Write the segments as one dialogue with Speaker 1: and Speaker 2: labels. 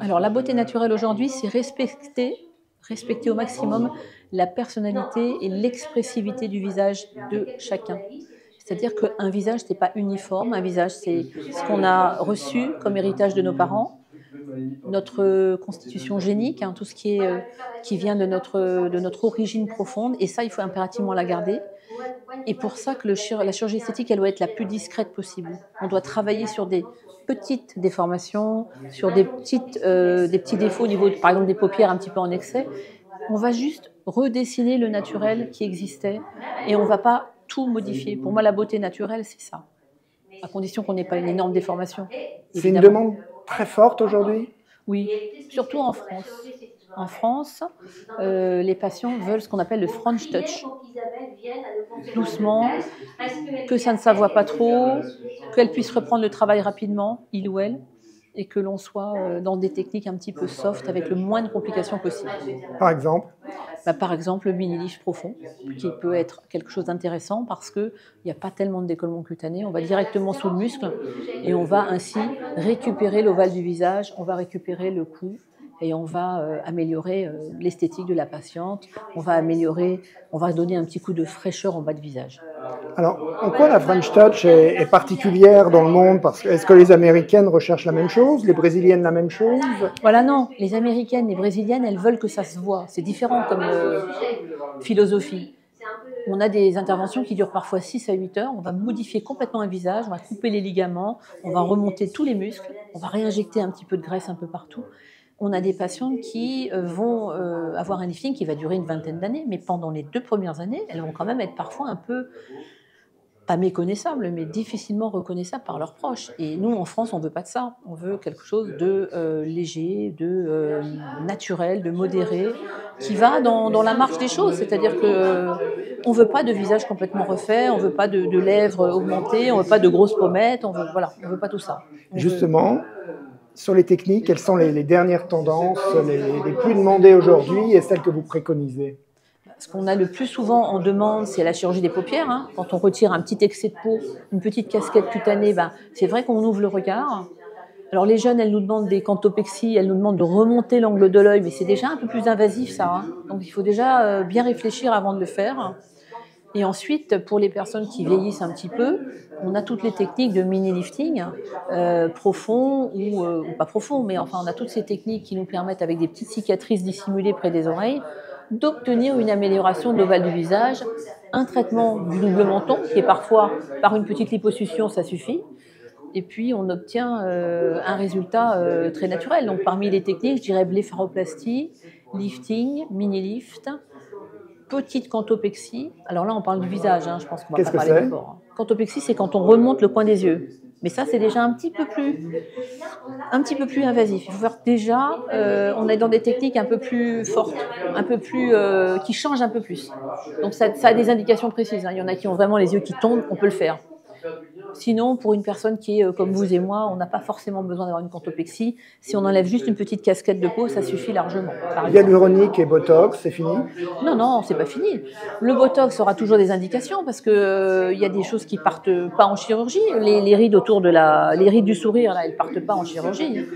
Speaker 1: Alors la beauté naturelle aujourd'hui, c'est respecter au maximum la personnalité et l'expressivité du visage de chacun. C'est-à-dire qu'un visage, ce n'est pas uniforme. Un visage, c'est ce qu'on a reçu comme héritage de nos parents, notre constitution génique, hein, tout ce qui vient de notre origine profonde. Et ça, il faut impérativement la garder. Et pour ça que la chirurgie esthétique, elle doit être la plus discrète possible. On doit travailler sur des petites déformations, sur des petits défauts au niveau, par exemple, des paupières un petit peu en excès. On va juste redessiner le naturel qui existait et on ne va pas tout modifier. Pour moi, la beauté naturelle, c'est ça, à condition qu'on n'ait pas une énorme déformation.
Speaker 2: C'est une demande très forte aujourd'hui?
Speaker 1: Oui, surtout en France. En France, les patients veulent ce qu'on appelle le French touch. Doucement, que ça ne s'avoie pas trop, qu'elle puisse reprendre le travail rapidement, il ou elle, et que l'on soit dans des techniques un petit peu soft avec le moins de complications possible.
Speaker 2: Par exemple?
Speaker 1: Par exemple, le mini-lift profond, qui peut être quelque chose d'intéressant parce qu'il n'y a pas tellement de décollement cutané. On va directement sous le muscle et on va ainsi récupérer l'ovale du visage, on va récupérer le cou et on va améliorer l'esthétique de la patiente. On va donner un petit coup de fraîcheur en bas de visage.
Speaker 2: Alors, en quoi la French Touch est particulière dans le monde? Est-ce que les Américaines recherchent la même chose, les Brésiliennes la même chose?
Speaker 1: Voilà, non. Les Américaines, les Brésiliennes, elles veulent que ça se voit. C'est différent comme philosophie. On a des interventions qui durent parfois 6 à 8 heures. On va modifier complètement un visage, on va couper les ligaments, on va remonter tous les muscles, on va réinjecter un petit peu de graisse un peu partout. On a des patientes qui vont avoir un lifting qui va durer une vingtaine d'années, mais pendant les 2 premières années, elles vont quand même être parfois un peu, pas méconnaissables, mais difficilement reconnaissables par leurs proches. Et nous, en France, on ne veut pas de ça. On veut quelque chose de léger, de naturel, de modéré, qui va dans la marche des choses. C'est-à-dire qu'on ne veut pas de visage complètement refait, on ne veut pas de lèvres augmentées, on ne veut pas de grosses pommettes, on veut pas tout ça.
Speaker 2: Justement, sur les techniques, quelles sont les dernières tendances, les plus demandées aujourd'hui et celles que vous préconisez?
Speaker 1: Ce qu'on a le plus souvent en demande, c'est la chirurgie des paupières. Hein. Quand on retire un petit excès de peau, une petite casquette cutanée, c'est vrai qu'on ouvre le regard. Alors les jeunes, elles nous demandent des cantopexies, elles nous demandent de remonter l'angle de l'œil, mais c'est déjà un peu plus invasif ça. Hein. Donc il faut déjà bien réfléchir avant de le faire. Et ensuite, pour les personnes qui vieillissent un petit peu, on a toutes les techniques de mini-lifting, profond ou pas profond, mais enfin on a toutes ces techniques qui nous permettent, avec des petites cicatrices dissimulées près des oreilles, d'obtenir une amélioration de l'ovale du visage, un traitement du double menton, qui est parfois, par une petite liposuction, ça suffit, et puis on obtient un résultat très naturel. Donc parmi les techniques, je dirais blépharoplastie, lifting, mini-lift, petite cantopexie. Alors là, on parle du visage, hein, je pense qu'on va pas parler du corps. Cantopexie, c'est quand on remonte le coin des yeux. Mais ça, c'est déjà un petit peu plus invasif. Il faut faire déjà, on est dans des techniques un peu plus fortes, un peu plus, qui changent un peu plus. Donc ça a des indications précises. Hein. Il y en a qui ont vraiment les yeux qui tombent, on peut le faire. Sinon, pour une personne qui est comme vous et moi, on n'a pas forcément besoin d'avoir une cantopexie. Si on enlève juste une petite casquette de peau, ça suffit largement.
Speaker 2: Hyaluronique et Botox, c'est fini?
Speaker 1: Non, c'est pas fini. Le Botox aura toujours des indications parce que y a des choses qui partent pas en chirurgie. Les rides autour de les rides du sourire, là, elles partent pas en chirurgie.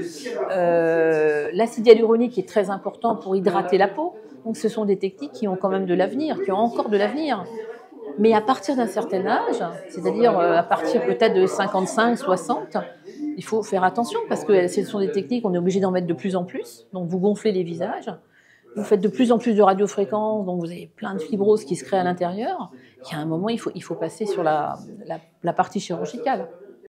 Speaker 1: L'acide hyaluronique est très important pour hydrater la peau. Donc, ce sont des techniques qui ont quand même de l'avenir, qui ont encore de l'avenir. Mais à partir d'un certain âge, c'est-à-dire à partir peut-être de 55, 60, il faut faire attention parce que ce sont des techniques, on est obligé d'en mettre de plus en plus. Donc vous gonflez les visages, vous faites de plus en plus de radiofréquences, donc vous avez plein de fibroses qui se créent à l'intérieur. Il y a un moment, il faut passer sur la partie chirurgicale.